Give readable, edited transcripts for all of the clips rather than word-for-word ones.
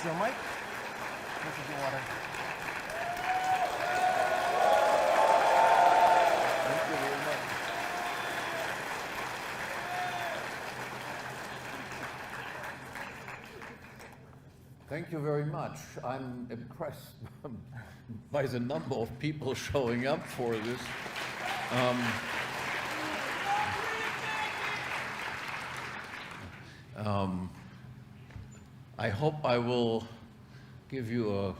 is your mic. This is your water. Thank you very much. Thank you very much. I'm impressed by the number of people showing up for this. I hope I will give you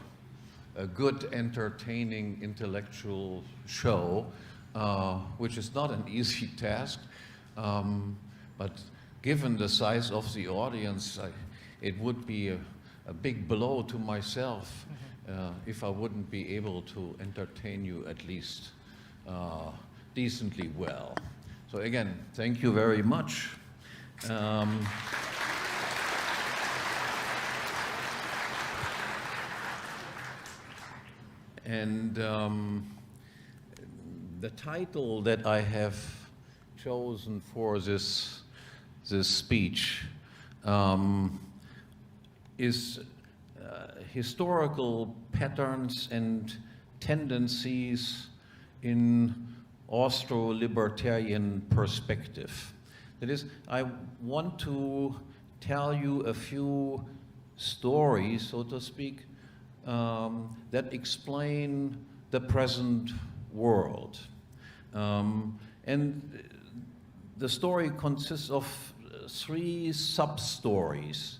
a good, entertaining, intellectual show, which is not an easy task, but given the size of the audience, it would be a big blow to myself if I wouldn't be able to entertain you at least decently well. So again, thank you very much. And the title that I have chosen for this speech is historical patterns and tendencies in Austro-libertarian perspective. That is, I want to tell you a few stories, so to speak, that explain the present world. And the story consists of three sub-stories.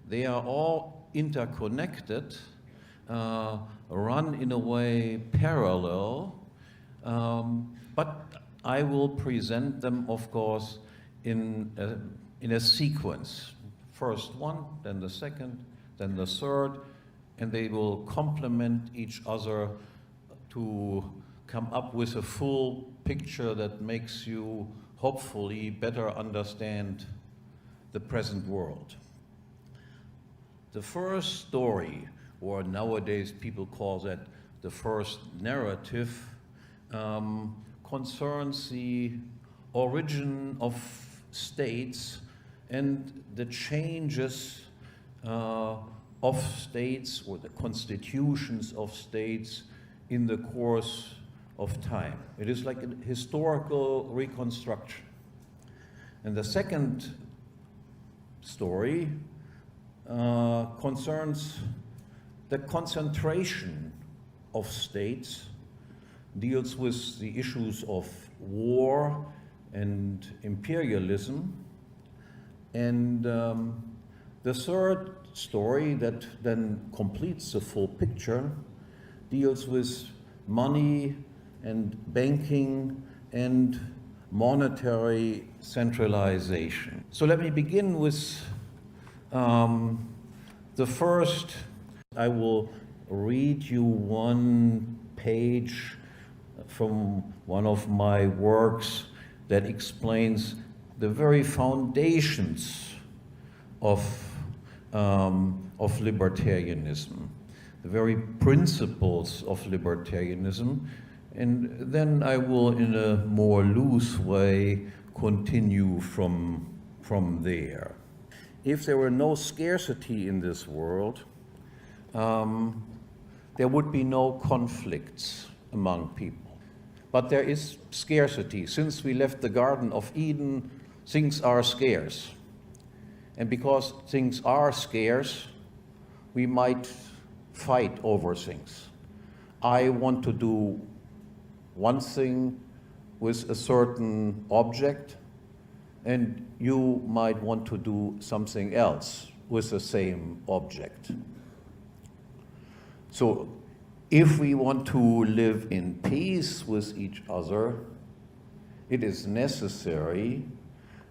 They are all interconnected, run in a way parallel, but I will present them, of course, in a sequence. First one, then the second, then the third, and they will complement each other to come up with a full picture that makes you hopefully better understand the present world. The first story, or nowadays people call that the first narrative, concerns the origin of states and the changes of states, or the constitutions of states, in the course of time. It is like a historical reconstruction. And the second story concerns the concentration of states, deals with the issues of war and imperialism. And the third story that then completes the full picture deals with money and banking and monetary centralization. So let me begin with the first. I will read you one page from one of my works that explains the very foundations of libertarianism, the very principles of libertarianism, and then I will, in a more loose way, continue from there. If there were no scarcity in this world, there would be no conflicts among people. But there is scarcity. Since we left the Garden of Eden, things are scarce. And because things are scarce, we might fight over things. I want to do one thing with a certain object, and you might want to do something else with the same object. So if we want to live in peace with each other, it is necessary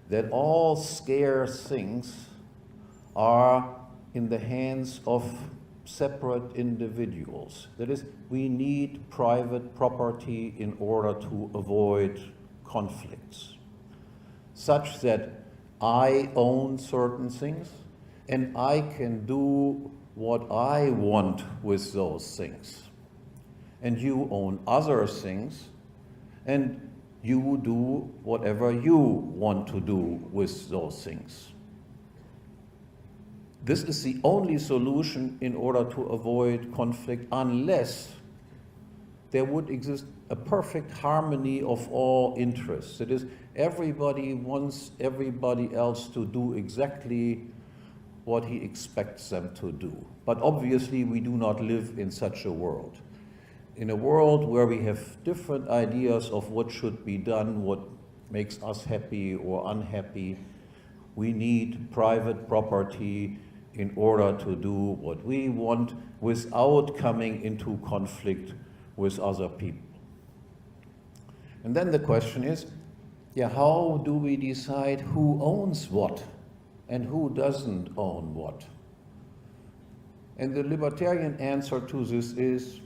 that all scarce things are in the hands of separate individuals. That is, we need private property in order to avoid conflicts, such that I own certain things and I can do what I want with those things. And you own other things and you do whatever you want to do with those things. This is the only solution in order to avoid conflict, unless there would exist a perfect harmony of all interests. That is, everybody wants everybody else to do exactly what he expects them to do. But obviously we do not live in such a world. In a world where we have different ideas of what should be done, what makes us happy or unhappy, we need private property in order to do what we want without coming into conflict with other people. And then the question is, how do we decide who owns what and who doesn't own what? And the libertarian answer to this is,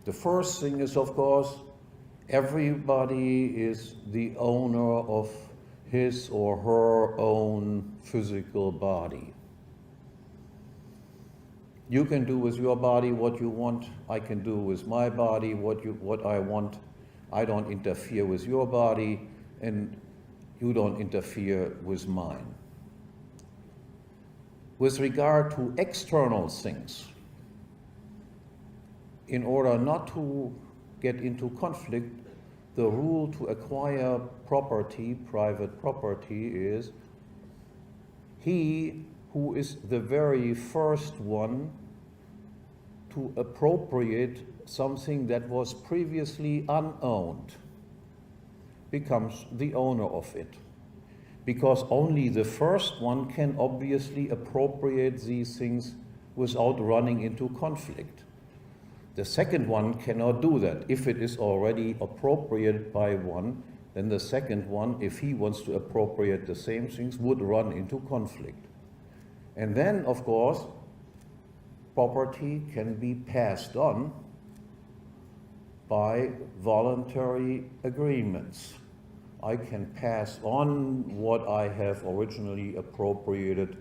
the first thing is, of course, everybody is the owner of his or her own physical body. You can do with your body what you want. I can do with my body what I want. I don't interfere with your body, and you don't interfere with mine. With regard to external things, in order not to get into conflict, the rule to acquire property, private property, is he who is the very first one to appropriate something that was previously unowned becomes the owner of it. Because only the first one can obviously appropriate these things without running into conflict. The second one cannot do that. If it is already appropriated by one, then the second one, if he wants to appropriate the same things, would run into conflict. And then, of course, property can be passed on by voluntary agreements. I can pass on what I have originally appropriated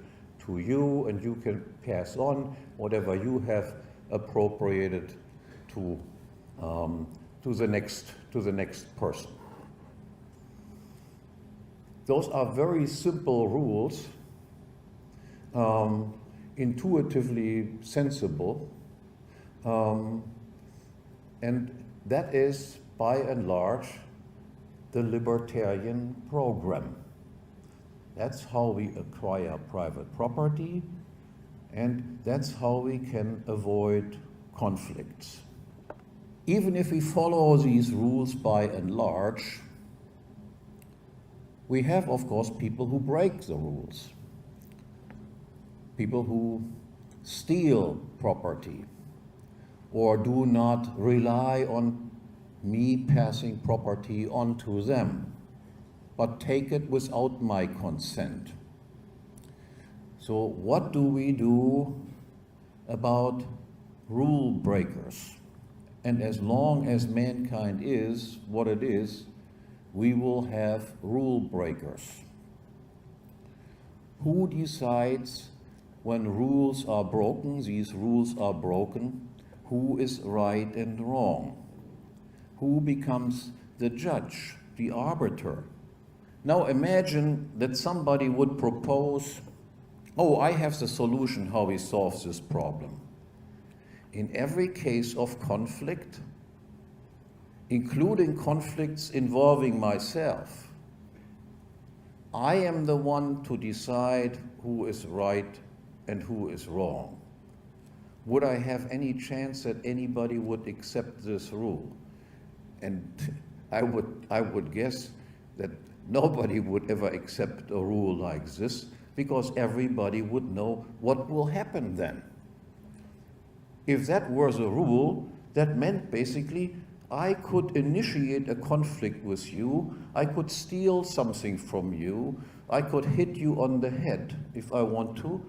to you, and you can pass on whatever you have appropriated to the next person. Those are very simple rules, intuitively sensible, and that is, by and large, the libertarian program. That's how we acquire private property, and that's how we can avoid conflicts. Even if we follow these rules by and large, we have, of course, people who break the rules. People who steal property or do not rely on me passing property on to them, but take it without my consent. So what do we do about rule breakers? And as long as mankind is what it is, we will have rule breakers. Who decides when rules are broken, these rules are broken, who is right and wrong? Who becomes the judge, the arbiter? Now imagine that somebody would propose, I have the solution how we solve this problem. In every case of conflict, including conflicts involving myself, I am the one to decide who is right and who is wrong. Would I have any chance that anybody would accept this rule? And I would guess that nobody would ever accept a rule like this, because everybody would know what will happen then. If that was a rule, that meant basically I could initiate a conflict with you, I could steal something from you, I could hit you on the head if I want to,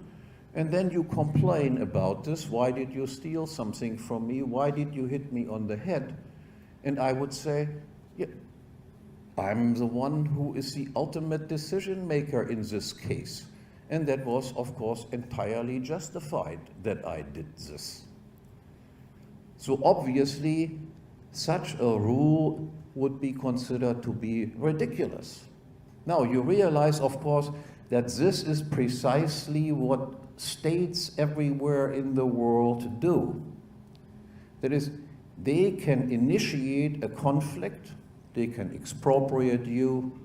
and then you complain about this. Why did you steal something from me? Why did you hit me on the head? And I would say, I'm the one who is the ultimate decision maker in this case. And that was, of course, entirely justified that I did this. So obviously, such a rule would be considered to be ridiculous. Now, you realize, of course, that this is precisely what states everywhere in the world do. That is, they can initiate a conflict, they can expropriate you,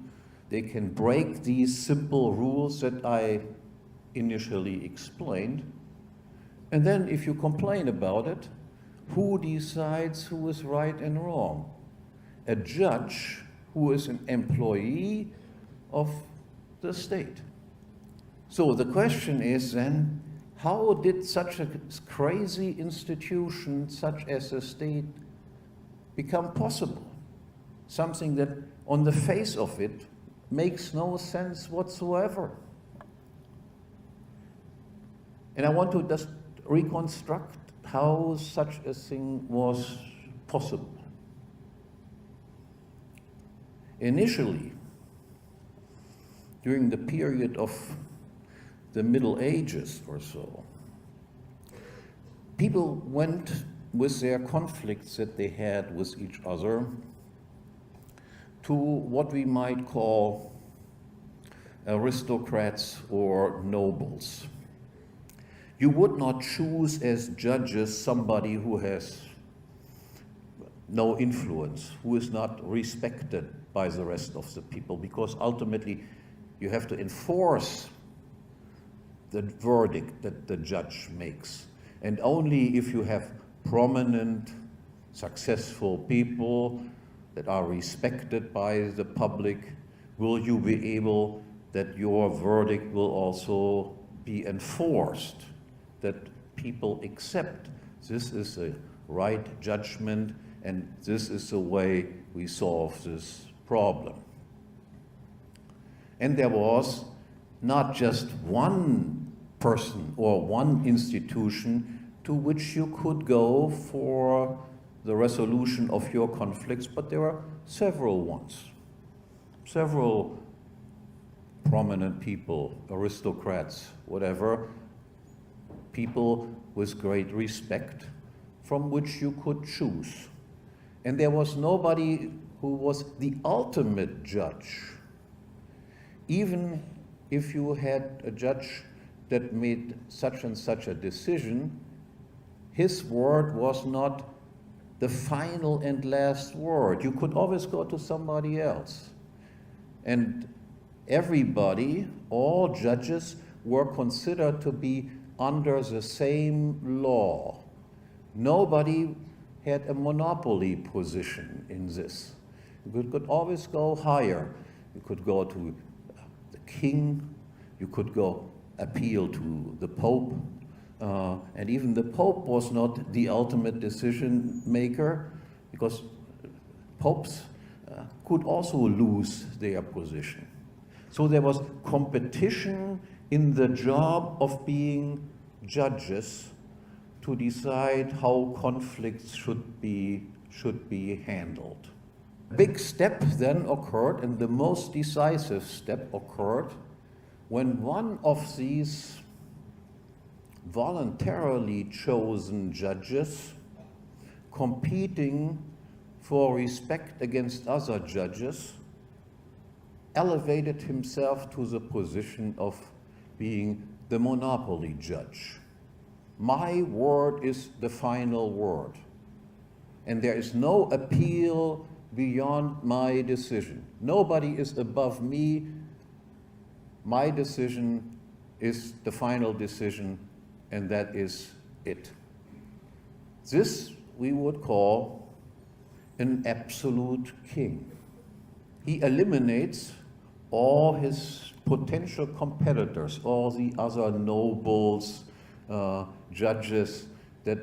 they can break these simple rules that I initially explained, and then if you complain about it, who decides who is right and wrong? A judge who is an employee of the state. So the question is then, how did such a crazy institution, such as a state, become possible? Something that, on the face of it, makes no sense whatsoever. And I want to just reconstruct how such a thing was possible. Initially, during the period of the Middle Ages or so, people went with their conflicts that they had with each other to what we might call aristocrats or nobles. You would not choose as judges somebody who has no influence, who is not respected by the rest of the people, because ultimately you have to enforce the verdict that the judge makes. And only if you have prominent, successful people that are respected by the public will you be able that your verdict will also be enforced, that people accept this is a right judgment and this is the way we solve this problem. And there was not just one person or one institution to which you could go for the resolution of your conflicts, but there are several ones. Several prominent people, aristocrats, whatever, people with great respect from which you could choose. And there was nobody who was the ultimate judge. Even if you had a judge that made such and such a decision, his word was not the final and last word. You could always go to somebody else. And everybody, all judges, were considered to be under the same law. Nobody had a monopoly position in this. You could always go higher. You could go to the king, you could go appeal to the Pope, and even the Pope was not the ultimate decision maker, because popes could also lose their position. So there was competition in the job of being judges to decide how conflicts should be handled. A big step then occurred, and the most decisive step occurred when one of these voluntarily chosen judges, competing for respect against other judges, elevated himself to the position of being the monopoly judge. My word is the final word, and there is no appeal beyond my decision. Nobody is above me. My decision is the final decision, and that is it. This we would call an absolute king. He eliminates all his potential competitors, all the other nobles, judges that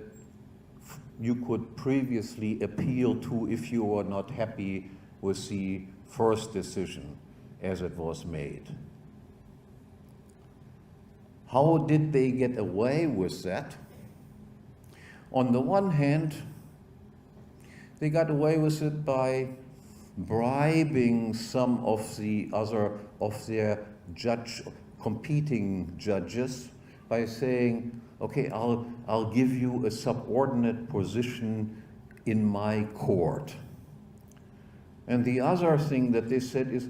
you could previously appeal to if you were not happy with the first decision as it was made. How did they get away with that? On the one hand, they got away with it by bribing some of the other of their competing judges by saying, okay, I'll give you a subordinate position in my court. And the other thing that they said is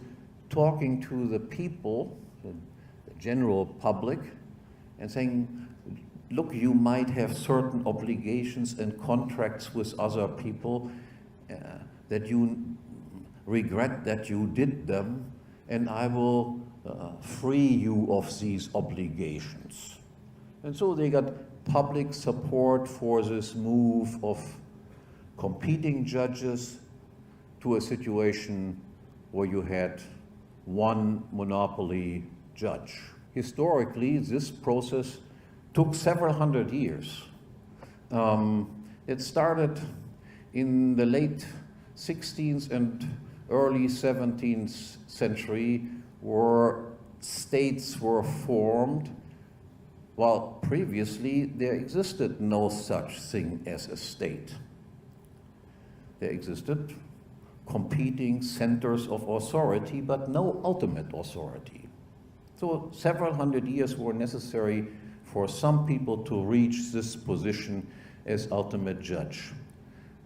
talking to the people, general public and saying, look, you might have certain obligations and contracts with other people that you regret that you did them, and I will free you of these obligations. And so they got public support for this move of competing judges to a situation where you had one monopoly judge. Historically, this process took several hundred years. It started in the late 16th and early 17th century, where states were formed, while previously there existed no such thing as a state. There existed competing centers of authority, but no ultimate authority. So several hundred years were necessary for some people to reach this position as ultimate judge.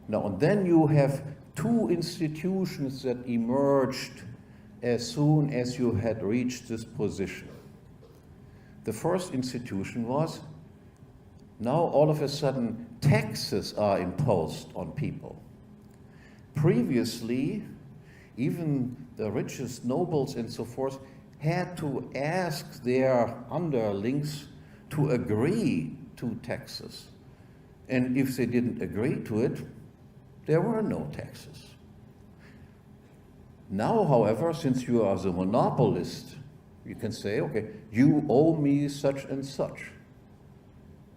Now, and then you have two institutions that emerged as soon as you had reached this position. The first institution was, now all of a sudden taxes are imposed on people. Previously, even the richest nobles and so forth had to ask their underlings to agree to taxes. And if they didn't agree to it, there were no taxes. Now, however, since you are the monopolist, you can say, okay, you owe me such and such.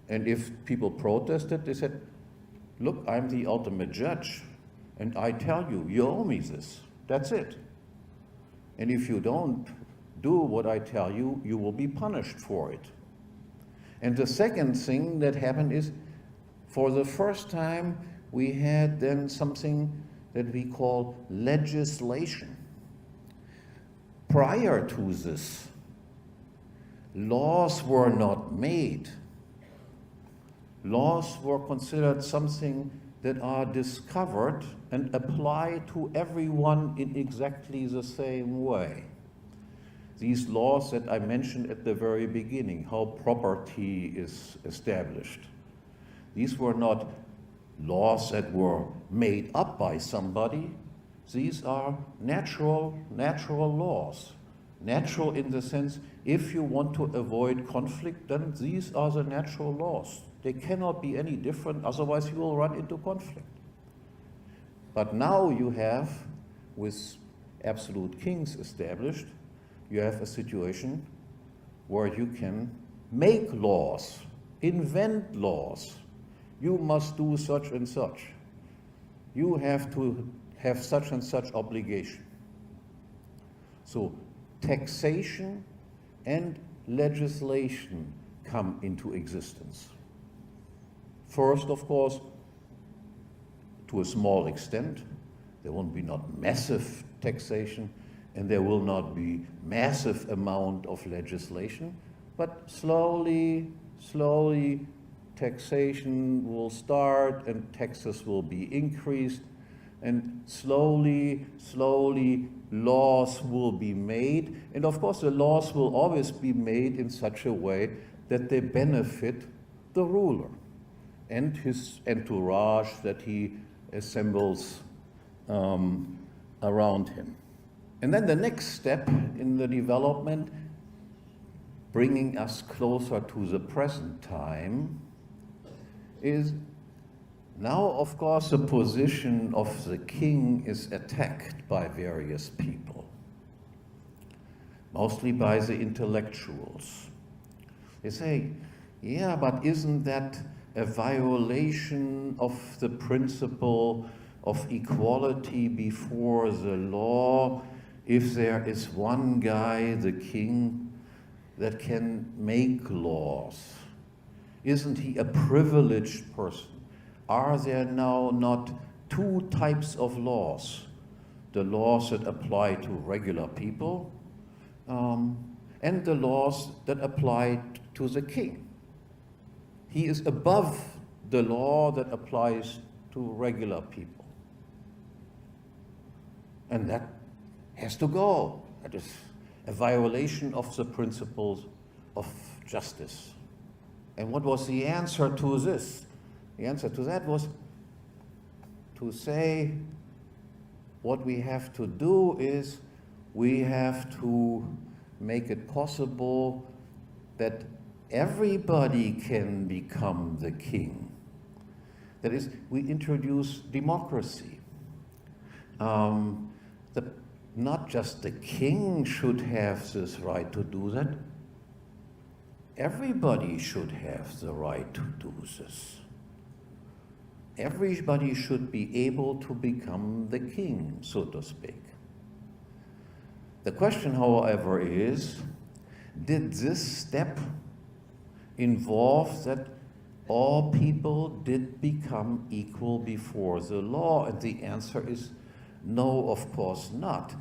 And if people protested, they said, look, I'm the ultimate judge, and I tell you, you owe me this. That's it. And if you don't do what I tell you, you will be punished for it. And the second thing that happened is, for the first time, we had then something that we call legislation. Prior to this, laws were not made. Laws were considered something that are discovered and applied to everyone in exactly the same way. These laws that I mentioned at the very beginning, how property is established, these were not laws that were made up by somebody. These are natural laws. Natural in the sense, if you want to avoid conflict, then these are the natural laws. They cannot be any different, otherwise you will run into conflict. But now you have, with absolute kings established, you have a situation where you can make laws, invent laws. You must do such and such. You have to have such and such obligation. So taxation and legislation come into existence. First, of course, to a small extent, there won't be not massive taxation, and there will not be massive amount of legislation, but slowly, taxation will start and taxes will be increased, and slowly, laws will be made. And of course, the laws will always be made in such a way that they benefit the ruler and his entourage that he assembles around him. And then the next step in the development, bringing us closer to the present time, is now, of course, the position of the king is attacked by various people, mostly by the intellectuals. They say, yeah, but isn't that a violation of the principle of equality before the law if there is one guy, the king, that can make laws? Isn't he a privileged person? Are there now not two types of laws? The laws that apply to regular people and the laws that apply to the king. He is above the law that applies to regular people. And that has to go. That is a violation of the principles of justice. And what was the answer to this? The answer to that was to say what we have to do is we have to make it possible that everybody can become the king. That is, we introduce democracy. Not just the king should have this right to do that. Everybody should have the right to do this. Everybody should be able to become the king, so to speak. The question, however, is, did this step involve that all people did become equal before the law? And the answer is no, of course not.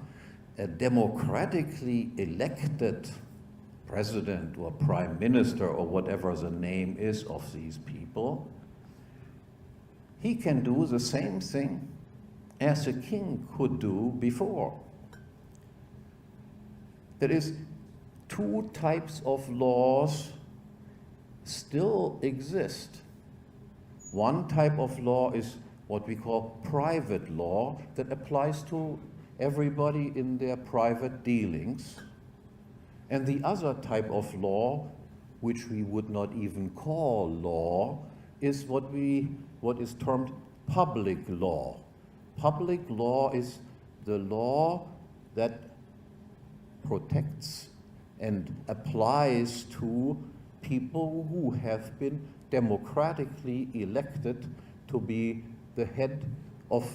A democratically elected president or prime minister or whatever the name is of these people, he can do the same thing as a king could do before. There is two types of laws still exist. One type of law is what we call private law that applies to everybody in their private dealings. And the other type of law, which we would not even call law, is what is termed public law. Public law is the law that protects and applies to people who have been democratically elected to be the head of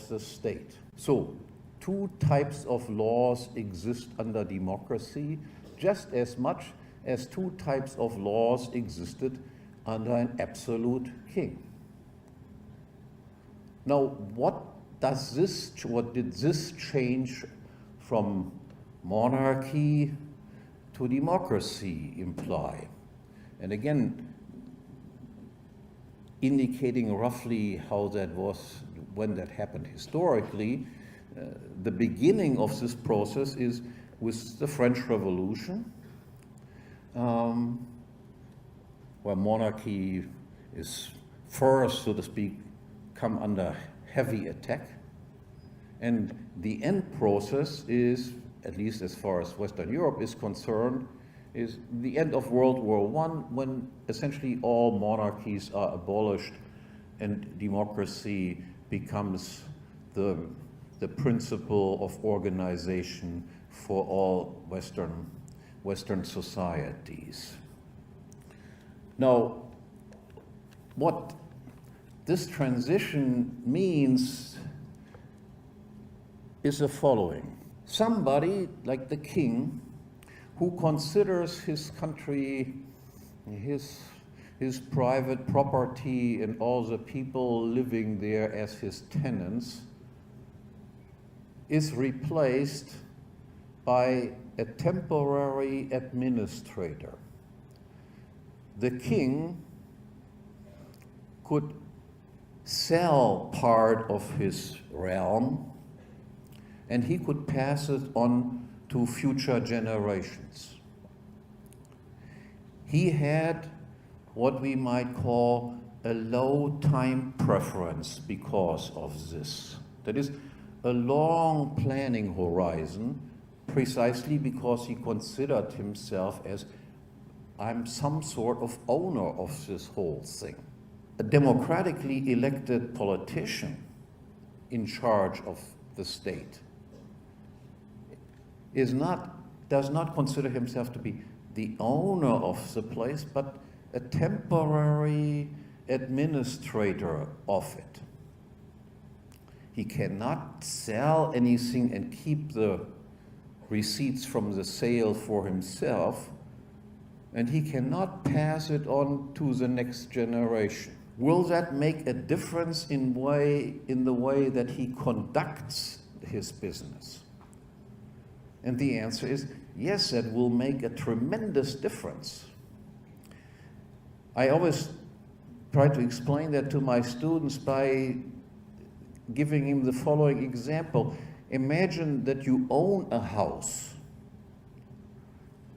the state. So, two types of laws exist under democracy, just as much as two types of laws existed under an absolute king. Now, what did this change from monarchy to democracy imply? And again, indicating roughly how that was, when that happened historically, the beginning of this process is with the French Revolution, where monarchy is first, so to speak, come under heavy attack. And the end process is, at least as far as Western Europe is concerned, is the end of World War I, when essentially all monarchies are abolished and democracy becomes the principle of organization for all Western societies. Now, what this transition means is the following. Somebody like the king, who considers his country, his private property and all the people living there as his tenants, is replaced by a temporary administrator. The king could sell part of his realm and he could pass it on to future generations. He had what we might call a low time preference because of this. That is, a long planning horizon, precisely because he considered himself as, I'm some sort of owner of this whole thing. A democratically elected politician in charge of the state does not consider himself to be the owner of the place, but a temporary administrator of it. He cannot sell anything and keep the receipts from the sale for himself, and he cannot pass it on to the next generation. Will that make a difference in the way that he conducts his business? And the answer is yes, that will make a tremendous difference. I always try to explain that to my students by giving him the following example. Imagine that you own a house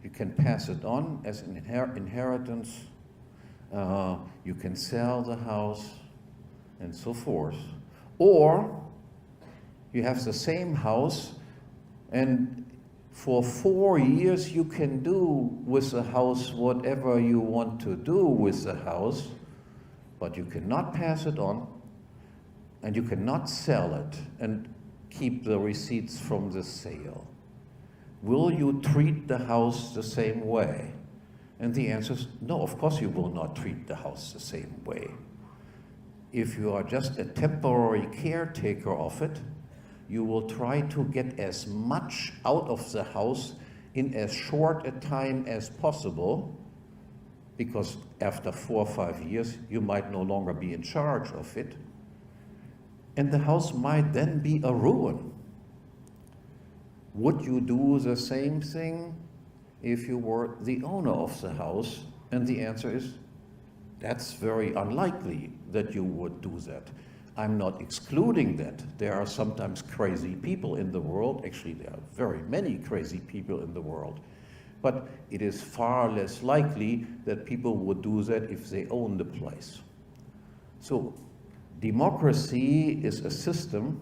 You can pass it on as an inheritance. You can sell the house and so forth. Or you have the same house, and for 4 years you can do with the house whatever you want to do with the house, but you cannot pass it on, and you cannot sell it and keep the receipts from the sale. Will you treat the house the same way? And the answer is no, of course you will not treat the house the same way. If you are just a temporary caretaker of it, you will try to get as much out of the house in as short a time as possible, because after 4 or 5 years, you might no longer be in charge of it. And the house might then be a ruin. Would you do the same thing if you were the owner of the house? And the answer is, that's very unlikely that you would do that. I'm not excluding that. There are sometimes crazy people in the world. Actually, there are very many crazy people in the world. But it is far less likely that people would do that if they own the place. So, democracy is a system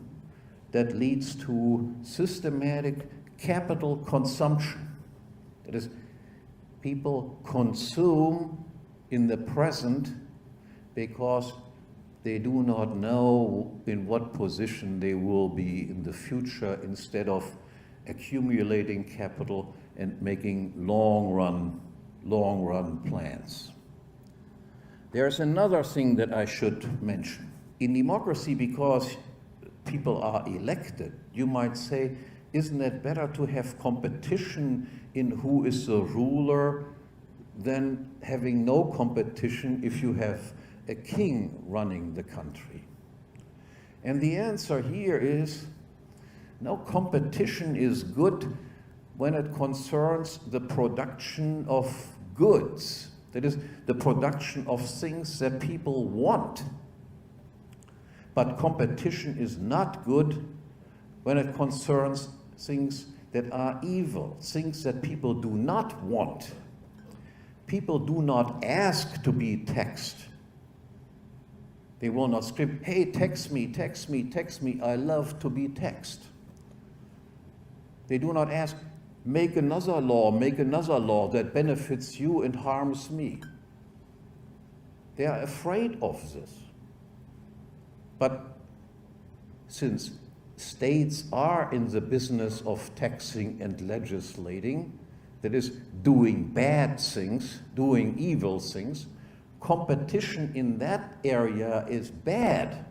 that leads to systematic capital consumption. That is, people consume in the present because they do not know in what position they will be in the future, instead of accumulating capital and making long-run plans. There's another thing that I should mention. In democracy, because people are elected, you might say, isn't it better to have competition in who is the ruler than having no competition if you have a king running the country? And the answer here is, no, competition is good when it concerns the production of goods. That is, the production of things that people want. But competition is not good when it concerns things that are evil, things that people do not want. People do not ask to be taxed. They will not scream, hey, tax me, tax me, tax me, I love to be taxed. They do not ask, make another law that benefits you and harms me. They are afraid of this. But since states are in the business of taxing and legislating, that is, doing bad things, doing evil things, competition in that area is bad.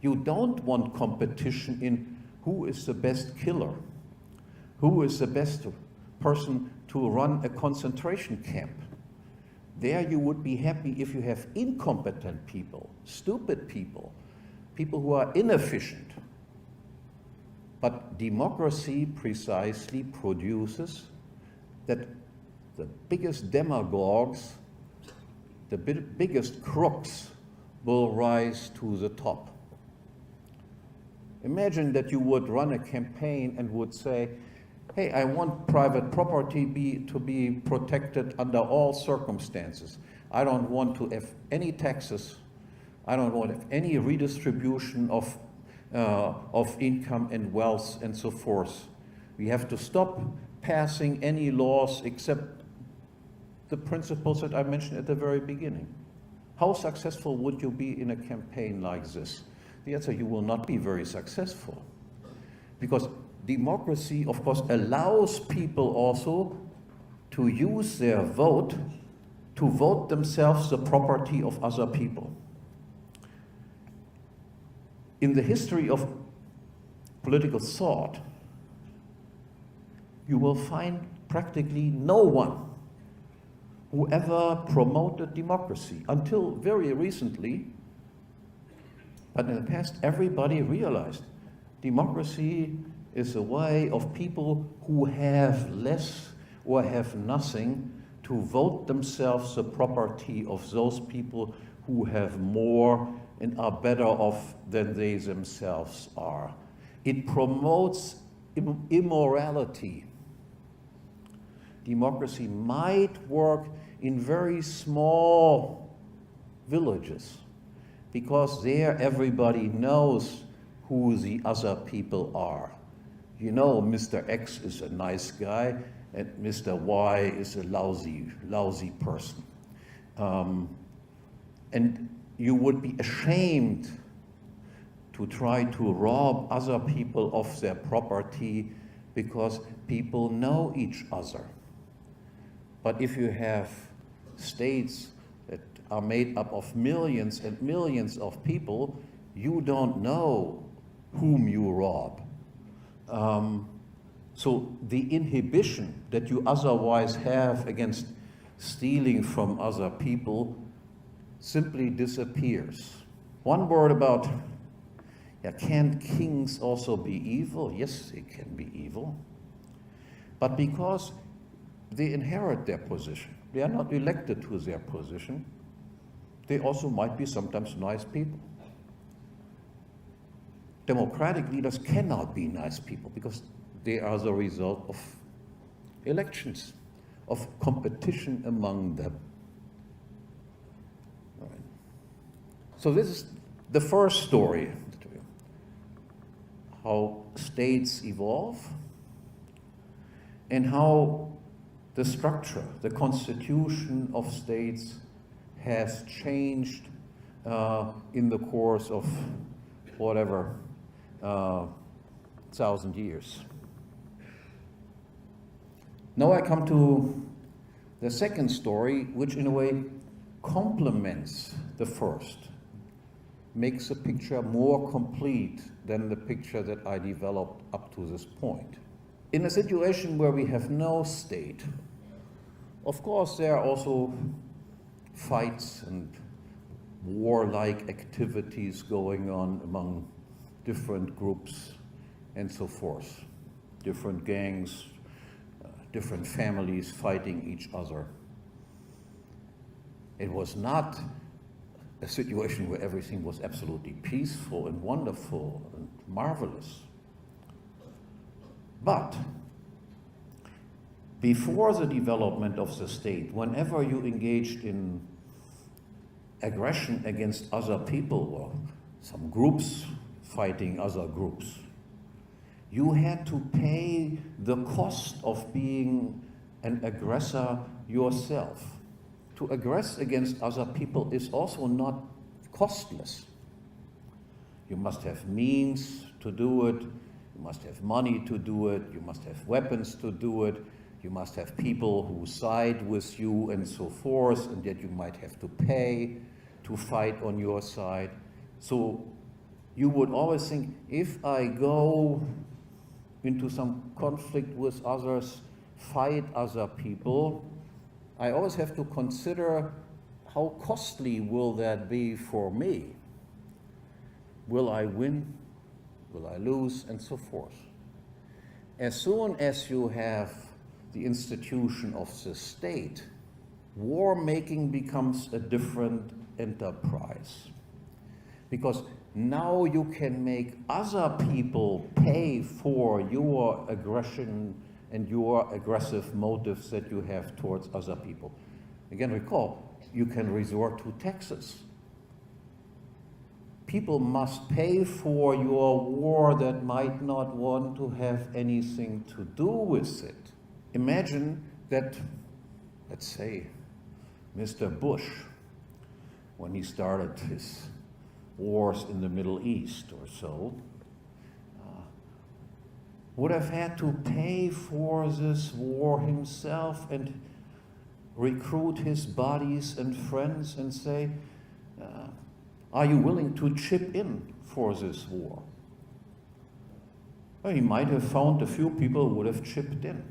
You don't want competition in who is the best killer, who is the best person to run a concentration camp. There you would be happy if you have incompetent people, stupid people, people who are inefficient. But democracy precisely produces that the biggest demagogues, the biggest crooks will rise to the top. Imagine that you would run a campaign and would say, hey, I want private property to be protected under all circumstances. I don't want to have any taxes. I don't want to have any redistribution of income and wealth and so forth. We have to stop passing any laws except the principles that I mentioned at the very beginning. How successful would you be in a campaign like this? The answer, you will not be very successful. Because democracy, of course, allows people also to use their vote to vote themselves the property of other people. In the history of political thought, you will find practically no one who ever promoted democracy until very recently. But in the past, everybody realized democracy is a way of people who have less or have nothing to vote themselves the property of those people who have more and are better off than they themselves are. It promotes immorality. democracy might work in very small villages, because there everybody knows who the other people are. You know, Mr. X is a nice guy, and Mr. Y is a lousy person. And you would be ashamed to try to rob other people of their property, because people know each other. But if you have states that are made up of millions and millions of people, you don't know whom you rob. So the inhibition that you otherwise have against stealing from other people simply disappears. One word about, can kings also be evil? Yes, they can be evil. But because they inherit their position, they are not elected to their position, they also might be sometimes nice people. Democratic leaders cannot be nice people because they are the result of elections, of competition among them. All right. So this is the first story, how states evolve and how the structure, the constitution of states has changed in the course of whatever, 1,000 years. Now I come to the second story, which in a way complements the first, makes the picture more complete than the picture that I developed up to this point. In a situation where we have no state, of course there are also fights and warlike activities going on among different groups and so forth, different gangs, different families fighting each other. It was not a situation where everything was absolutely peaceful and wonderful and marvelous. But before the development of the state, whenever you engaged in aggression against other people, or some groups fighting other groups, you had to pay the cost of being an aggressor yourself. To aggress against other people is also not costless. You must have means to do it, you must have money to do it, you must have weapons to do it, you must have people who side with you and so forth, and yet you might have to pay to fight on your side. So you would always think, if I go into some conflict with others, fight other people, I always have to consider how costly will that be for me? Will I win? Will I lose? And so forth. As soon as you have the institution of the state, war making becomes a different enterprise. Because now you can make other people pay for your aggression and your aggressive motives that you have towards other people. Again, recall, you can resort to taxes. People must pay for your war that might not want to have anything to do with it. Imagine that, let's say, Mr. Bush, when he started his wars in the Middle East or so, would have had to pay for this war himself and recruit his buddies and friends and say, are you willing to chip in for this war? Well, he might have found a few people who would have chipped in.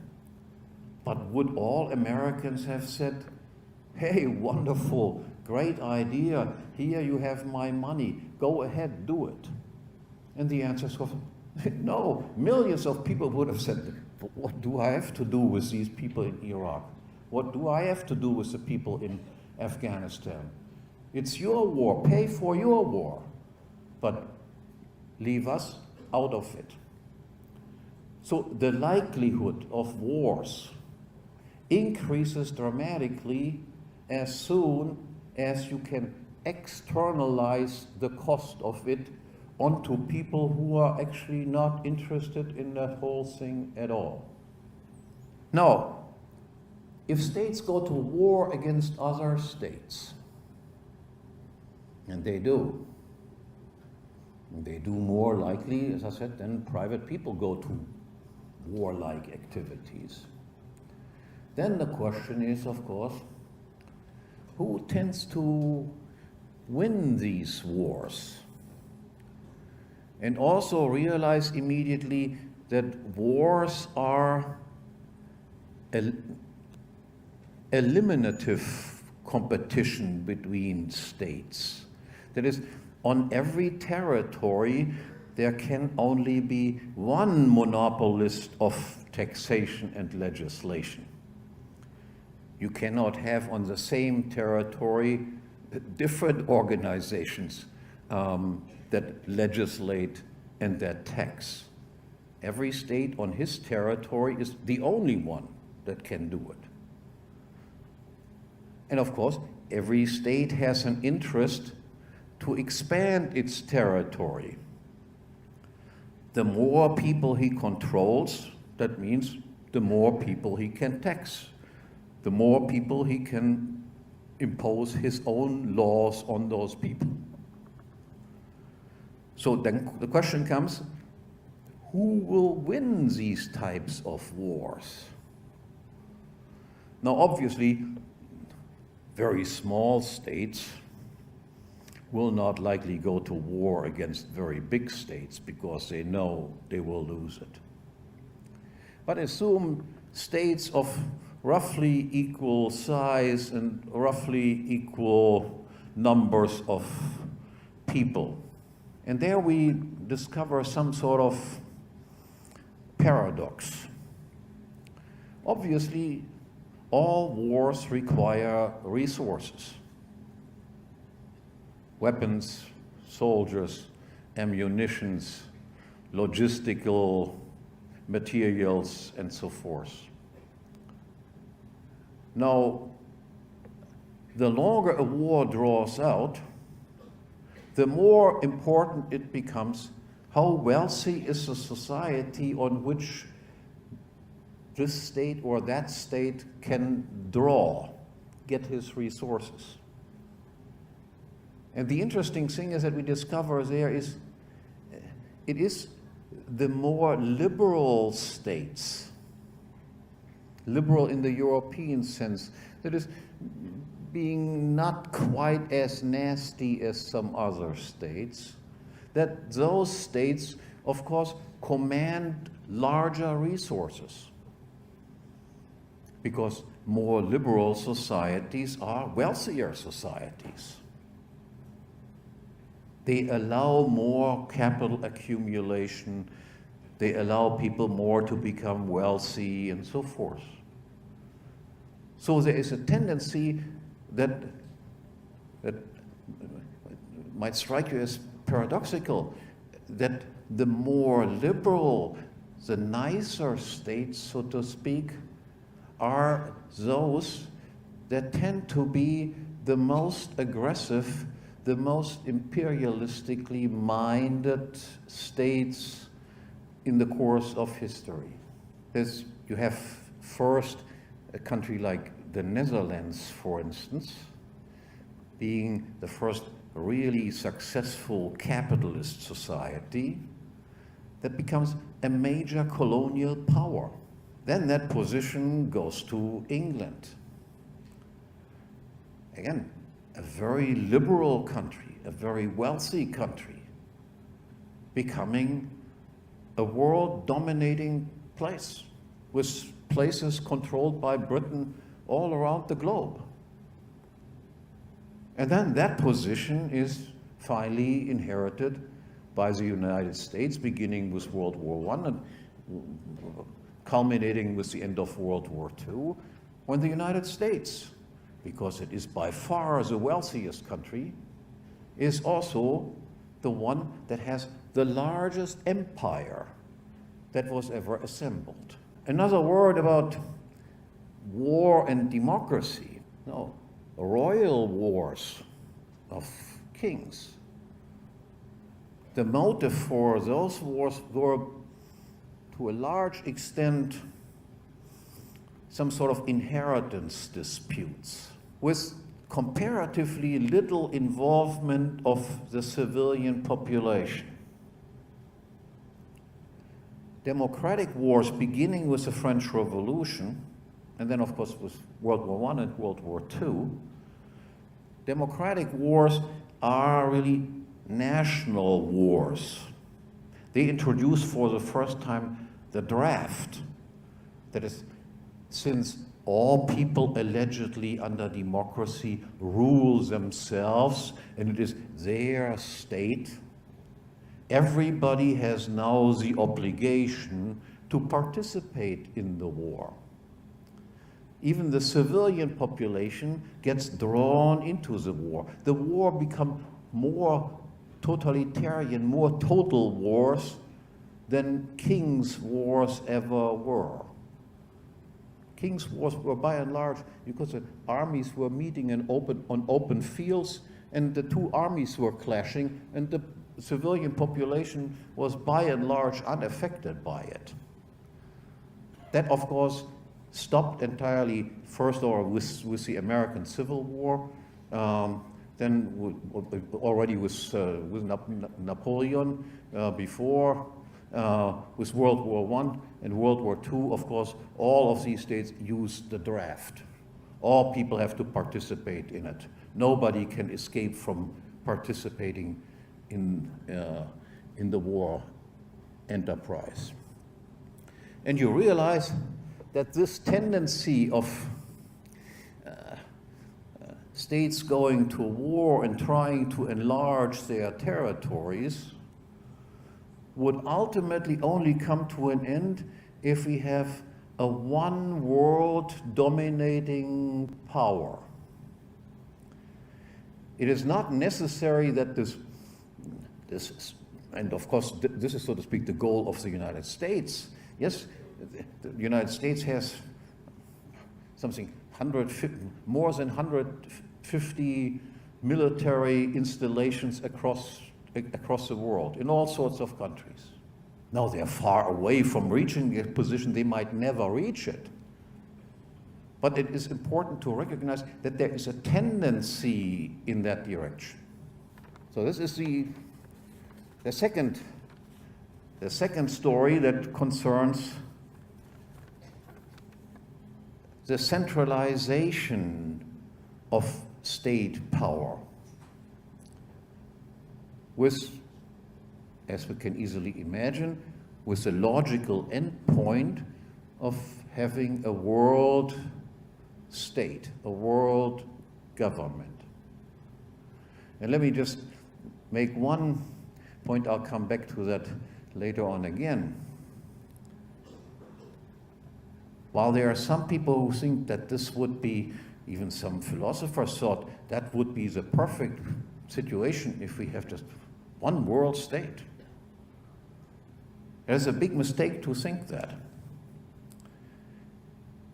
But would all Americans have said, hey, wonderful, great idea, here you have my money, go ahead, do it? And the answer is, no, millions of people would have said, what do I have to do with these people in Iraq? What do I have to do with the people in Afghanistan? It's your war, pay for your war, but leave us out of it. So the likelihood of wars increases dramatically as soon as you can externalize the cost of it onto people who are actually not interested in that whole thing at all. Now, if states go to war against other states, and they do more likely, as I said, than private people go to warlike activities. Then the question is, of course, who tends to win these wars? And also realize immediately that wars are eliminative competition between states. That is, on every territory, there can only be one monopolist of taxation and legislation. You cannot have on the same territory different organizations that legislate and that tax. Every state on his territory is the only one that can do it. And of course, every state has an interest to expand its territory. The more people he controls, that means the more people he can tax. The more people he can impose his own laws on those people. So then the question comes, who will win these types of wars? Now, obviously, very small states will not likely go to war against very big states because they know they will lose it. But assume states of roughly equal size and roughly equal numbers of people. And there we discover some sort of paradox. Obviously, all wars require resources. Weapons, soldiers, ammunitions, logistical materials, and so forth. Now, the longer a war draws out, the more important it becomes how wealthy is the society on which this state or that state can get his resources. And the interesting thing is that we discover there is, it is the more liberal states, liberal in the European sense, that is being not quite as nasty as some other states, that those states, of course, command larger resources. Because more liberal societies are wealthier societies. They allow more capital accumulation, they allow people more to become wealthy and so forth. So there is a tendency that might strike you as paradoxical, that the more liberal, the nicer states, so to speak, are those that tend to be the most aggressive, the most imperialistically minded states in the course of history. You have first a country like the Netherlands, for instance, being the first really successful capitalist society that becomes a major colonial power. Then that position goes to England. Again, a very liberal country, a very wealthy country, becoming a world-dominating place with places controlled by Britain all around the globe. And then that position is finally inherited by the United States, beginning with World War I and culminating with the end of World War II, when the United States, because it is by far the wealthiest country, is also the one that has the largest empire that was ever assembled. Another word about war and democracy. No, royal wars of kings. The motive for those wars were, to a large extent, some sort of inheritance disputes with comparatively little involvement of the civilian population. Democratic wars, beginning with the French Revolution, and then of course with World War I and World War II, democratic wars are really national wars. They introduce for the first time the draft. That is, since all people allegedly under democracy rule themselves and it is their state, everybody has now the obligation to participate in the war. Even the civilian population gets drawn into the war. The war becomes more totalitarian, more total wars than kings' wars ever were. Kings' wars were by and large because the armies were meeting on open fields and the two armies were clashing and the civilian population was by and large unaffected by it. That, of course, stopped entirely, first of all, with the American Civil War, then already with Napoleon, before, with World War I and World War II, of course, all of these states use the draft. All people have to participate in it. Nobody can escape from participating in the war enterprise. And you realize that this tendency of states going to war and trying to enlarge their territories would ultimately only come to an end if we have a one world dominating power. It is not necessary that this and of course this is, so to speak, the goal of the United States. Yes, the United States has something more than 150 military installations across the world, in all sorts of countries. Now they're far away from reaching a position, they might never reach it. But it is important to recognize that there is a tendency in that direction. So this is the second story that concerns the centralization of state power, with, as we can easily imagine, with the logical endpoint of having a world state, a world government. And let me just make one point, I'll come back to that later on again. While there are some people who think that this would be, even some philosophers thought, that would be the perfect situation if we have just one world state. There's a big mistake to think that.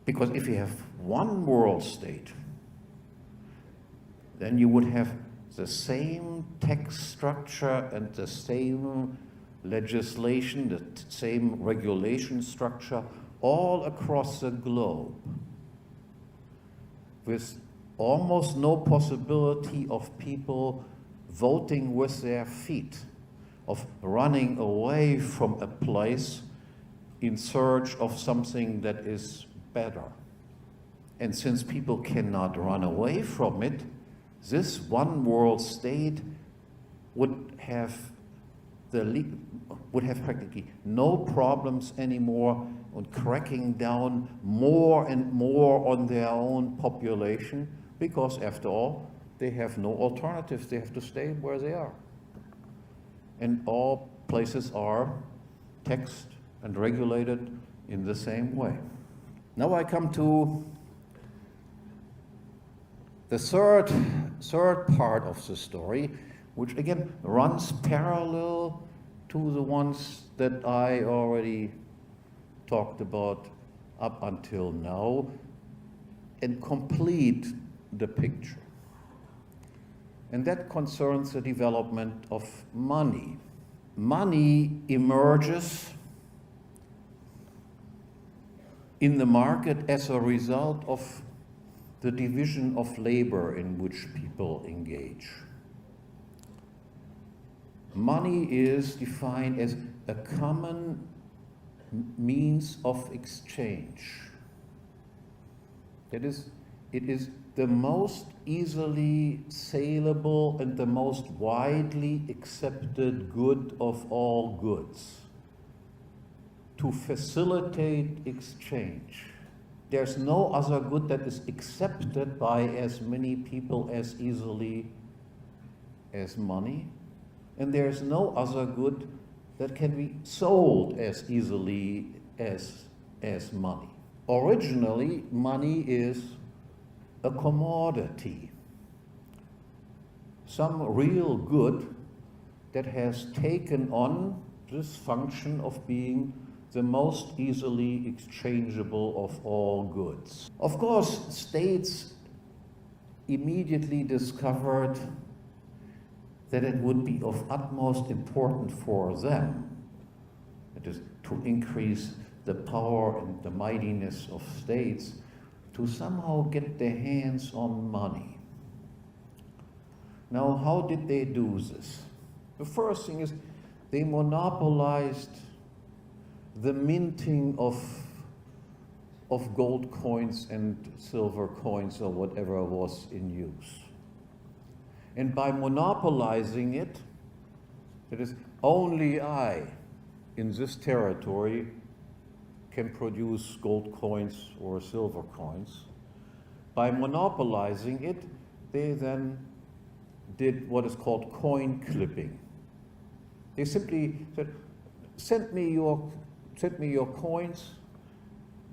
Because if you have one world state, then you would have the same tax structure and the same legislation, the same regulation structure all across the globe, with almost no possibility of people voting with their feet, of running away from a place in search of something that is better. And since people cannot run away from it, this one world state would have practically no problems anymore on cracking down more and more on their own population, because after all, they have no alternatives. They have to stay where they are. And all places are taxed and regulated in the same way. Now I come to the third part of the story, which again runs parallel to the ones that I already talked about up until now, and complete the picture. And that concerns the development of money. Money emerges in the market as a result of the division of labor in which people engage. Money is defined as a common means of exchange. That is, it is the most easily saleable and the most widely accepted good of all goods to facilitate exchange. There's no other good that is accepted by as many people as easily as money, and there's no other good that can be sold as easily as money. Originally, money is a commodity, some real good that has taken on this function of being the most easily exchangeable of all goods. Of course, states immediately discovered that it would be of utmost importance for them, that is, to increase the power and the mightiness of states, to somehow get their hands on money. Now, how did they do this? The first thing is they monopolized the minting of gold coins and silver coins or whatever was in use. And by monopolizing it, that is, only I in this territory can produce gold coins or silver coins. By monopolizing it, they then did what is called coin clipping. They simply said, send me your coins,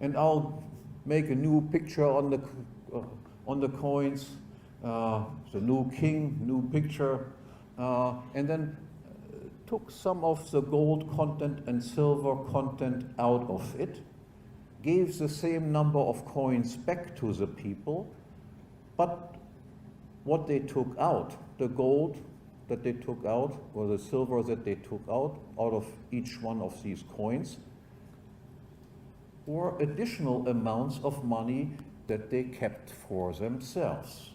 and I'll make a new picture on the coins, the new king, new picture, and then took some of the gold content and silver content out of it, gave the same number of coins back to the people, but what they took out, the gold that they took out, or the silver that they took out of each one of these coins, or additional amounts of money that they kept for themselves.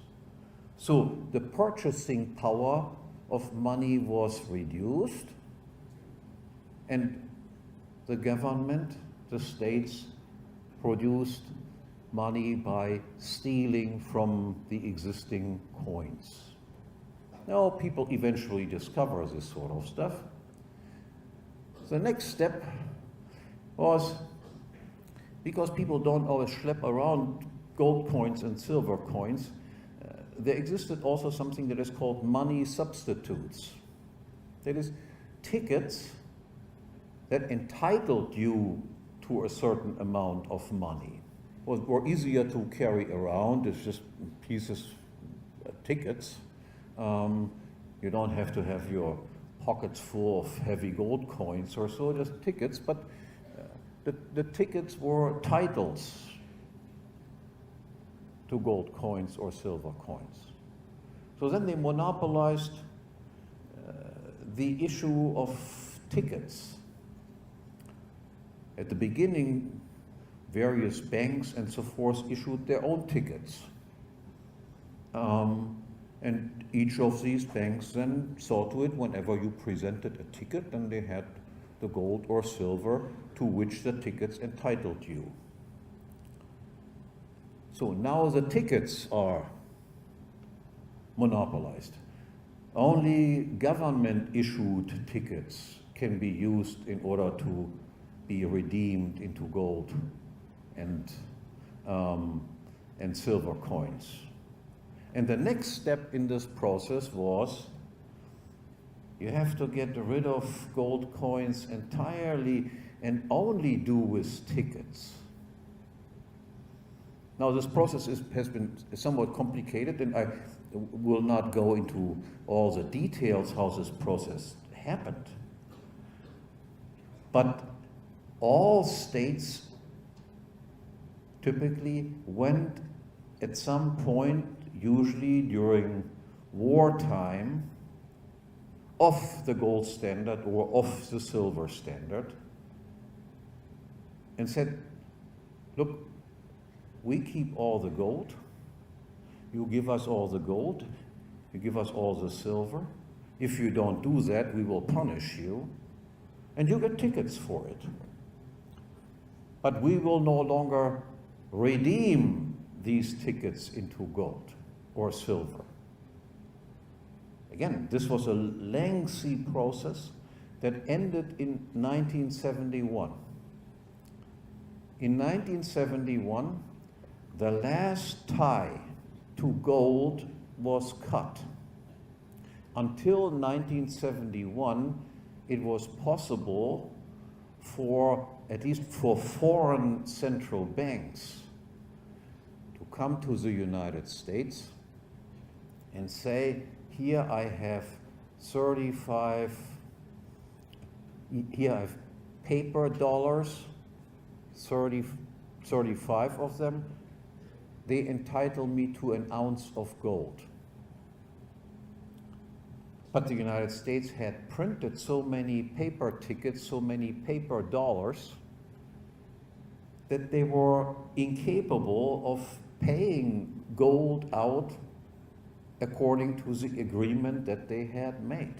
So the purchasing power of money was reduced, and the government, the states, produced money by stealing from the existing coins. Now people eventually discover this sort of stuff. The next step was, because people don't always schlep around gold coins and silver coins, there existed also something that is called money substitutes. That is, tickets that entitled you to a certain amount of money. Were easier to carry around. It's just pieces, tickets. You don't have to have your pockets full of heavy gold coins or so, just tickets, but the tickets were titles to gold coins or silver coins. So then they monopolized the issue of tickets. At the beginning, various banks and so forth issued their own tickets. And each of these banks then saw to it whenever you presented a ticket, then they had the gold or silver to which the tickets entitled you. So now the tickets are monopolized. Only government-issued tickets can be used in order to be redeemed into gold and silver coins. And the next step in this process was, you have to get rid of gold coins entirely and only do with tickets. Now this process has been somewhat complicated, and I will not go into all the details how this process happened. But all states typically went at some point, usually during wartime, off the gold standard or off the silver standard, and said, look, we keep all the gold, you give us all the gold, you give us all the silver. If you don't do that, we will punish you, and you get tickets for it. But we will no longer redeem these tickets into gold or silver. Again, this was a lengthy process that ended in 1971. In 1971, the last tie to gold was cut. Until 1971, it was possible for, at least for foreign central banks, to come to the United States and say, here I have 35, here I have paper dollars, 35 of them, they entitle me to an ounce of gold. But the United States had printed so many paper tickets, so many paper dollars, that they were incapable of paying gold out according to the agreement that they had made.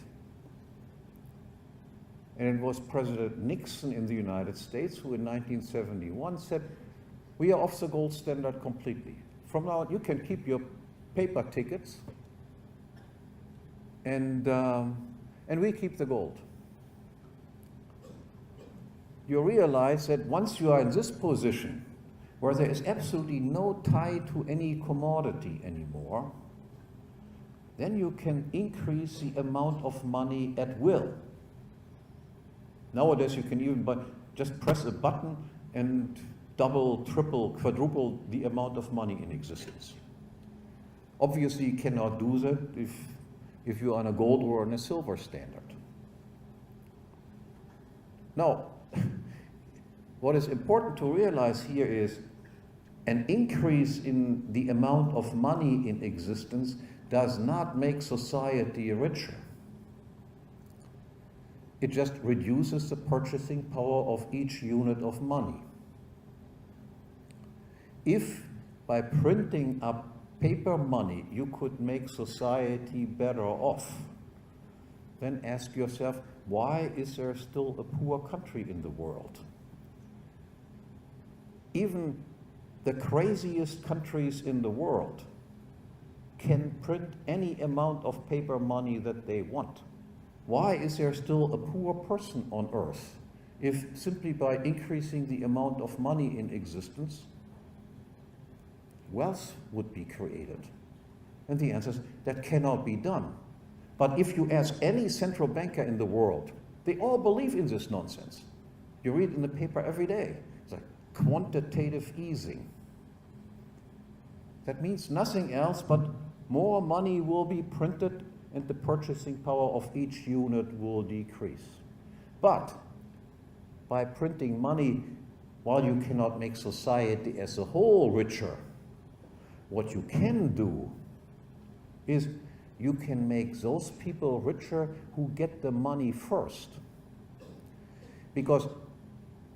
And it was President Nixon in the United States who in 1971 said, we are off the gold standard completely. From now on, you can keep your paper tickets, and we keep the gold. You realize that once you are in this position, where there is absolutely no tie to any commodity anymore, then you can increase the amount of money at will. Nowadays, you can even just press a button and double, triple, quadruple the amount of money in existence. Obviously, you cannot do that if you're on a gold or on a silver standard. Now, what is important to realize here is an increase in the amount of money in existence does not make society richer. It just reduces the purchasing power of each unit of money. If by printing up paper money you could make society better off, then ask yourself, why is there still a poor country in the world? Even the craziest countries in the world can print any amount of paper money that they want. Why is there still a poor person on earth if simply by increasing the amount of money in existence, wealth would be created? And the answer is that cannot be done. But if you ask any central banker in the world, they all believe in this nonsense. You read in the paper every day. It's like quantitative easing. That means nothing else but more money will be printed and the purchasing power of each unit will decrease. But by printing money, while you cannot make society as a whole richer, what you can do is you can make those people richer who get the money first. Because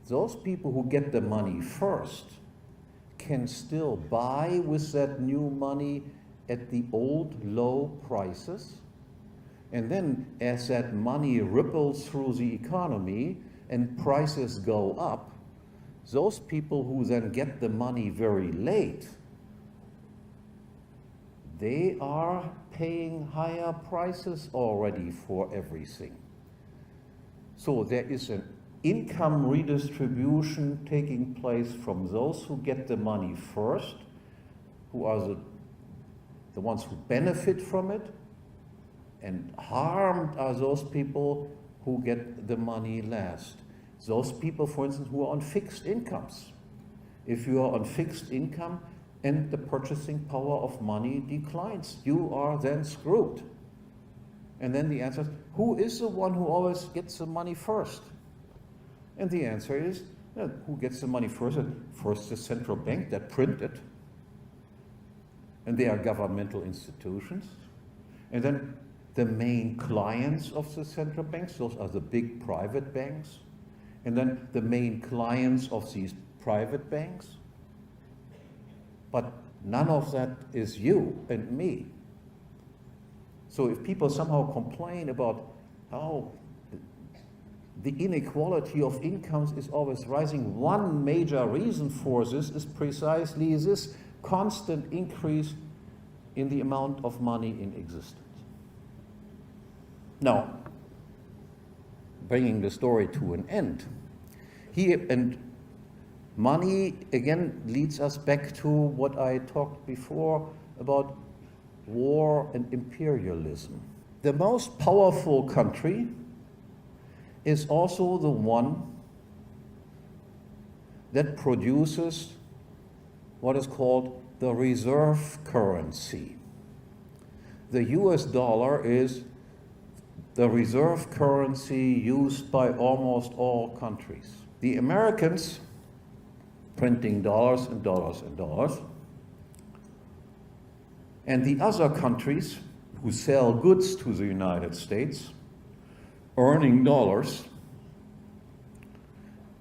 those people who get the money first can still buy with that new money at the old low prices. And then as that money ripples through the economy and prices go up, those people who then get the money very late, they are paying higher prices already for everything. So there is an income redistribution taking place from those who get the money first, who are the ones who benefit from it, and harmed are those people who get the money last. Those people, for instance, who are on fixed incomes. If you are on fixed income and the purchasing power of money declines, you are then screwed. And then the answer is, who is the one who always gets the money first? And the answer is, who gets the money first? First the central bank that printed. and they are governmental institutions. And then the main clients of the central banks, those are the big private banks. And then the main clients of these private banks. But none of that is you and me. So if people somehow complain about how the inequality of incomes is always rising, one major reason for this is precisely this constant increase in the amount of money in existence. Now, bringing the story to an end, here and money again leads us back to what I talked before about war and imperialism. The most powerful country is also the one that produces what is called the reserve currency. The US dollar is the reserve currency used by almost all countries. The Americans printing dollars and dollars and dollars, and the other countries who sell goods to the United States, earning dollars,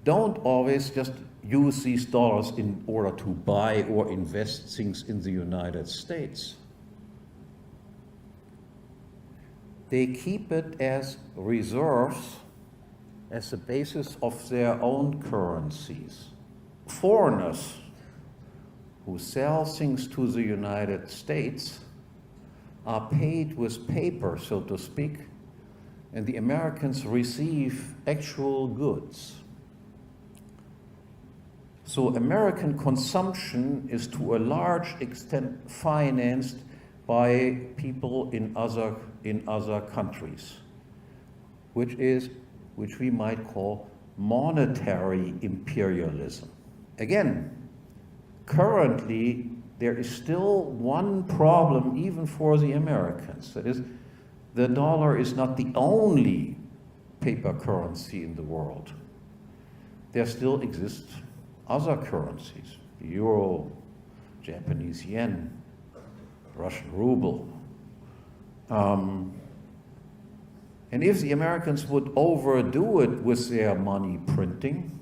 don't always just use these dollars in order to buy or invest things in the United States. They keep it as reserves, as the basis of their own currencies. Foreigners who sell things to the United States are paid with paper, so to speak, and the Americans receive actual goods. So American consumption is to a large extent financed by people in other countries, which we might call monetary imperialism. Again, currently there is still one problem even for the Americans. That is, the dollar is not the only paper currency in the world. There still exist other currencies, the euro, Japanese yen, Russian ruble. And if the Americans would overdo it with their money printing,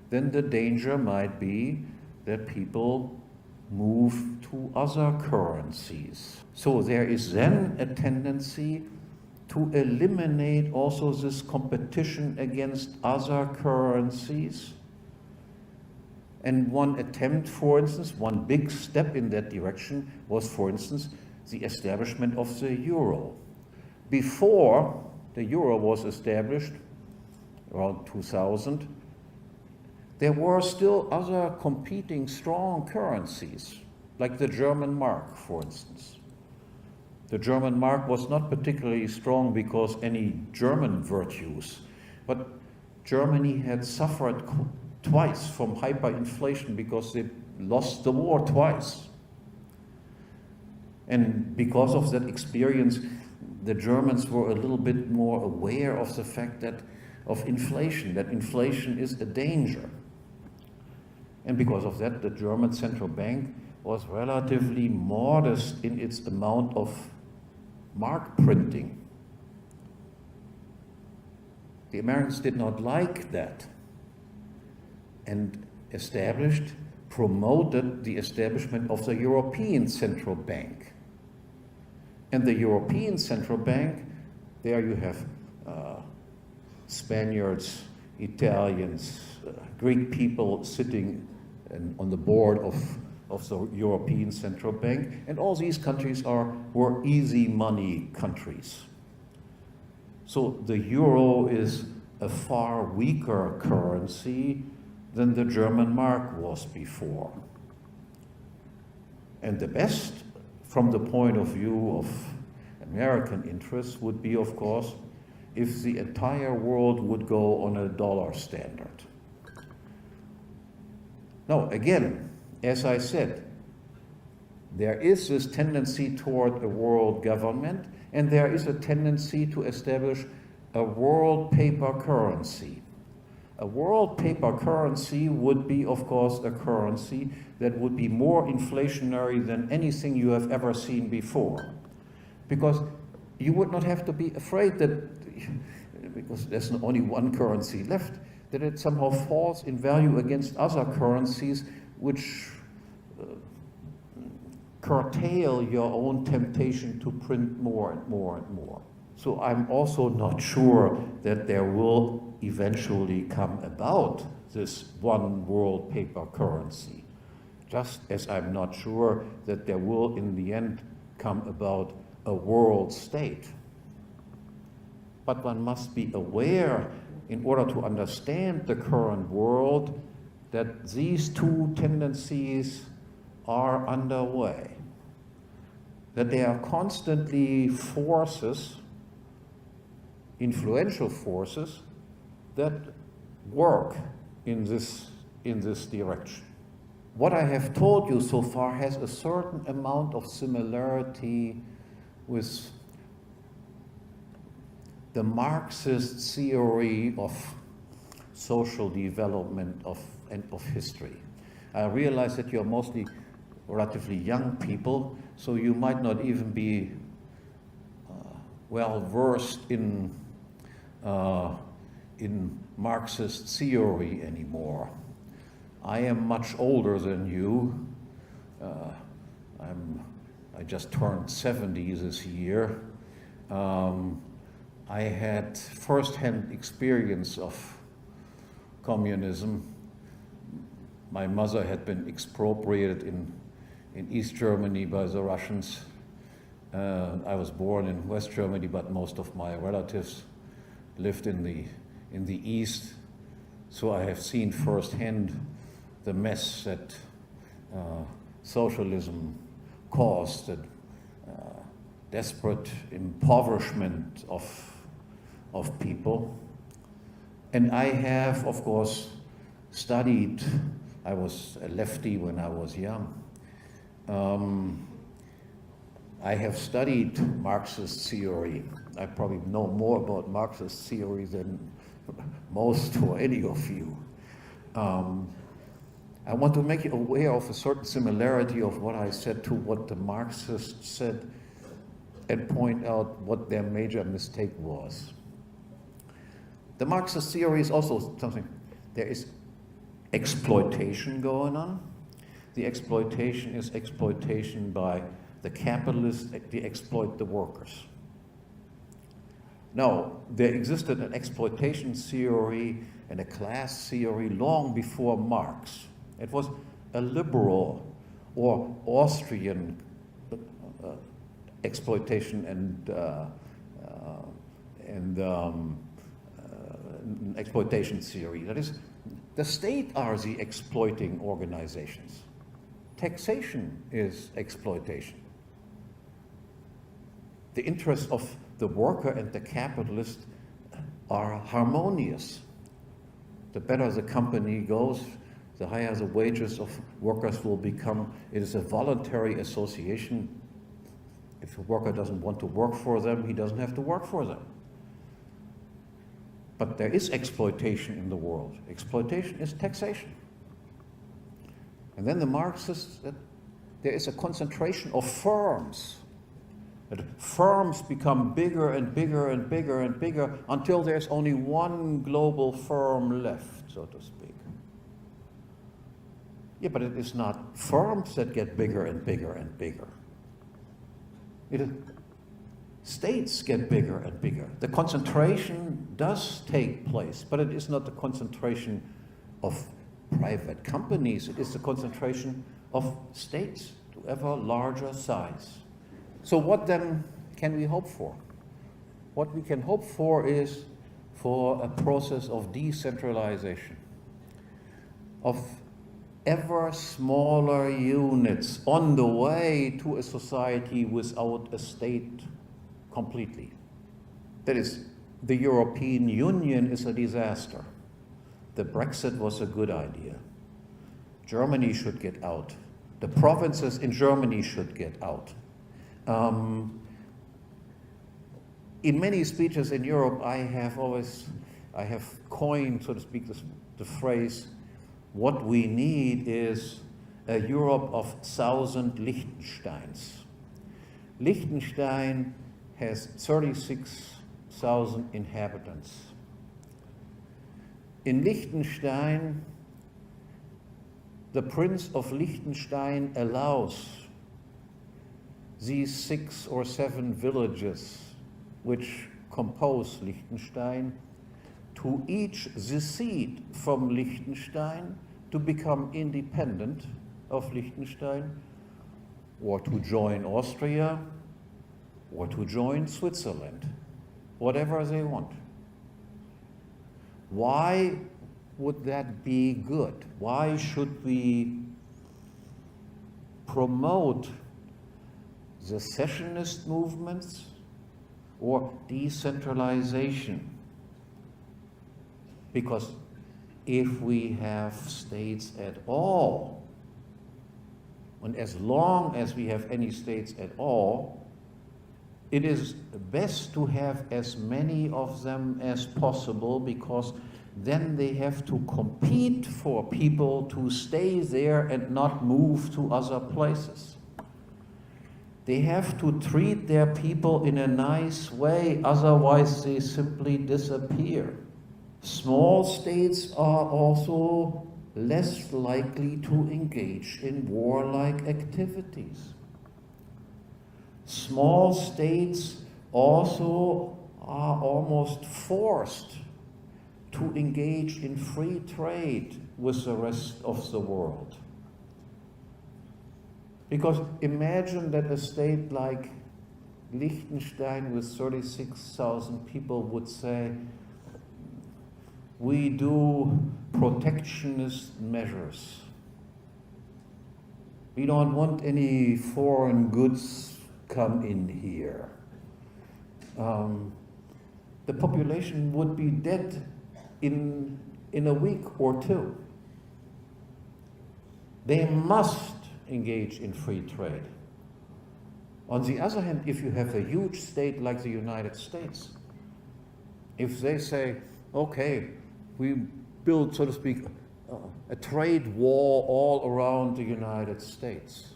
then the danger might be that people move to other currencies. So there is then a tendency to eliminate also this competition against other currencies. And one attempt, for instance, one big step in that direction was, for instance, the establishment of the euro. Before the euro was established, around 2000, there were still other competing strong currencies, like the German mark, for instance. The German mark was not particularly strong because any German virtues, but Germany had suffered twice from hyperinflation because they lost the war twice. And because of that experience, the Germans were a little bit more aware of the fact that inflation is a danger. And because of that, the German central bank was relatively modest in its amount of mark printing. The Americans did not like that and promoted the establishment of the European Central Bank. And the European Central Bank, there you have Spaniards, Italians, Greek people sitting on the board of the European Central Bank, and all these countries were easy money countries. So the euro is a far weaker currency than the German mark was before. And the best, from the point of view of American interests, would be, of course, if the entire world would go on a dollar standard. Now, again, as I said, there is this tendency toward a world government, and there is a tendency to establish a world paper currency. A world paper currency would be, of course, a currency that would be more inflationary than anything you have ever seen before. Because you would not have to be afraid that, because there's only one currency left, that it somehow falls in value against other currencies which curtail your own temptation to print more and more and more. So I'm also not sure that there will eventually come about this one world paper currency, just as I'm not sure that there will in the end come about a world state. But one must be aware, in order to understand the current world, that these two tendencies are underway, that they are constantly forces, influential forces, that work in this direction. What I have told you so far has a certain amount of similarity with the Marxist theory of social development and of history. I realize that you're mostly relatively young people, so you might not even be well versed in Marxist theory anymore. I am much older than you. I just turned 70 this year. I had first-hand experience of communism. My mother had been expropriated in East Germany by the Russians. I was born in West Germany, but most of my relatives lived in the East. So I have seen firsthand the mess that socialism caused, the desperate impoverishment of people. And I have, of course, studied. I was a lefty when I was young. I have studied Marxist theory. I probably know more about Marxist theory than most or any of you. I want to make you aware of a certain similarity of what I said to what the Marxists said and point out what their major mistake was. The Marxist theory is also something, there is exploitation going on. The exploitation is exploitation by the capitalists, they exploit the workers. Now, there existed an exploitation theory and a class theory long before Marx. It was a liberal or Austrian exploitation and exploitation theory. That is, the state are the exploiting organizations. Taxation is exploitation. The interests of the worker and the capitalist are harmonious. The better the company goes, the higher the wages of workers will become. It is a voluntary association. If a worker doesn't want to work for them, he doesn't have to work for them. But there is exploitation in the world. Exploitation is taxation. And then the Marxists, there is a concentration of firms. That firms become bigger and bigger and bigger and bigger until there's only one global firm left, so to speak. Yeah, but it is not firms that get bigger and bigger and bigger. It is states get bigger and bigger. The concentration does take place, but it is not the concentration of private companies. It is the concentration of states to ever larger size. So what then can we hope for? What we can hope for is for a process of decentralization, of ever smaller units on the way to a society without a state completely. That is, the European Union is a disaster. The Brexit was a good idea. Germany should get out. The provinces in Germany should get out. In many speeches in Europe, I have always I have coined, so to speak, the phrase, what we need is a Europe of 1,000 Liechtensteins. Liechtenstein has 36,000 inhabitants. In Liechtenstein, the Prince of Liechtenstein allows these 6 or 7 villages which compose Liechtenstein to each secede from Liechtenstein to become independent of Liechtenstein, or to join Austria, or to join Switzerland, whatever they want. Why would that be good? Why should we promote the secessionist movements or decentralization? Because if we have states at all, and as long as we have any states at all, it is best to have as many of them as possible, because then they have to compete for people to stay there and not move to other places. They have to treat their people in a nice way, otherwise they simply disappear. Small states are also less likely to engage in warlike activities. Small states also are almost forced to engage in free trade with the rest of the world. Because imagine that a state like Liechtenstein with 36,000 people would say, we do protectionist measures. We don't want any foreign goods come in here. The population would be dead in a week or two. They must engage in free trade. On the other hand, if you have a huge state like the United States, if they say, okay, we build, so to speak, a trade wall all around the United States,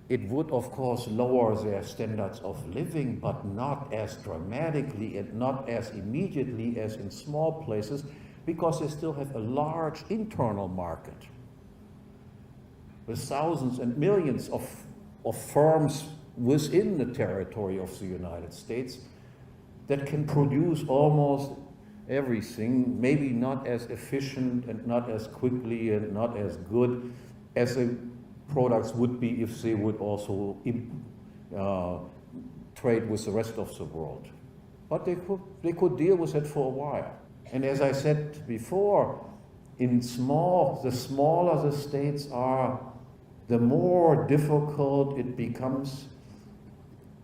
it would, of course, lower their standards of living, but not as dramatically and not as immediately as in small places, because they still have a large internal market with thousands and millions of firms within the territory of the United States that can produce almost everything, maybe not as efficient and not as quickly and not as good as the products would be if they would also trade with the rest of the world. But they could deal with it for a while. And as I said before, the smaller the states are, the more difficult it becomes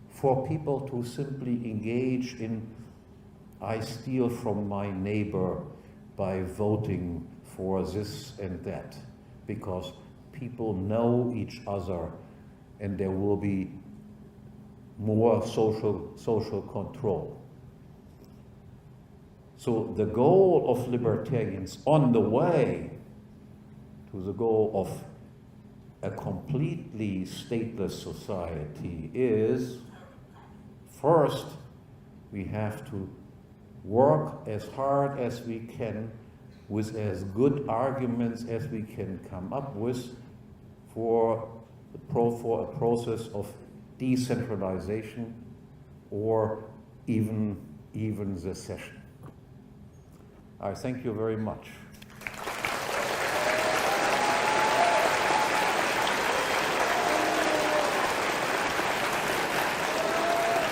for people to simply engage in, I steal from my neighbor by voting for this and that, because people know each other and there will be more social control. So the goal of libertarians on the way to the goal of a completely stateless society is, first, we have to work as hard as we can with as good arguments as we can come up with for a process of decentralization or even secession. I thank you very much.